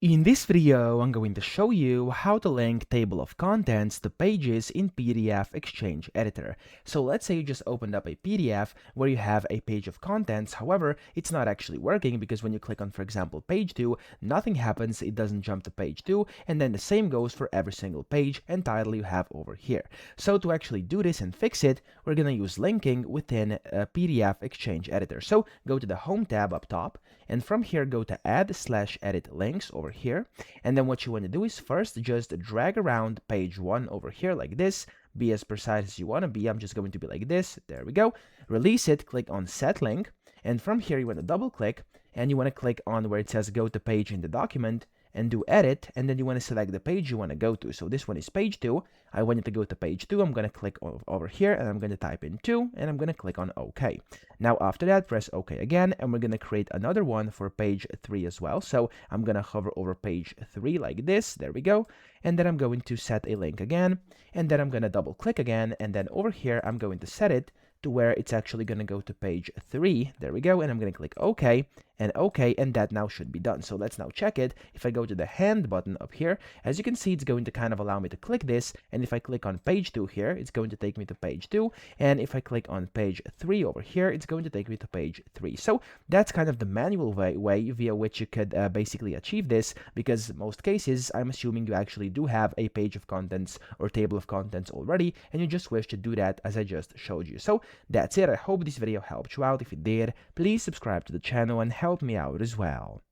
In this video, I'm going to show you how to link table of contents to pages in PDF XChange Editor. So let's say you just opened up a PDF where you have a page of contents. However, it's not actually working because when you click on, for example, page 2, nothing happens. It doesn't jump to page 2, and then the same goes for every single page and title you have over here. So to actually do this and fix it, we're going to use linking within PDF XChange Editor. So go to the Home tab up top, and from here go to Add/Edit Links over here, and then what you want to do is first just drag around page 1 over here like this. Be as precise as you want to be. I'm just going to be like this. There we go. Release it, click on Set Link, and from here you want to double click, and you want to click on where it says Go to Page in the document, and do Edit, and then you want to select the page you want to go to. So this one is page 2. I want it to go to page 2. I'm going to click over here, and I'm going to type in 2, and I'm going to click on OK. Now after that, press OK again, and we're going to create another one for page 3 as well. So I'm going to hover over page 3 like this. There we go. And then I'm going to set a link again, and then I'm going to double click again, and then over here I'm going to set it to where it's actually going to go to page 3. There we go, and I'm going to click OK and OK, and that now should be done. So let's now check it. If I go to the hand button up here, as you can see, it's going to kind of allow me to click this, and if I click on page 2 here, it's going to take me to page 2, and if I click on page 3 over here, it's going to take me to page 3. So that's kind of the manual way via which you could basically achieve this, because most cases, I'm assuming you actually do have a page of contents or table of contents already, and you just wish to do that as I just showed you. So that's it. I hope this video helped you out. If it did, please subscribe to the channel and help me out as well.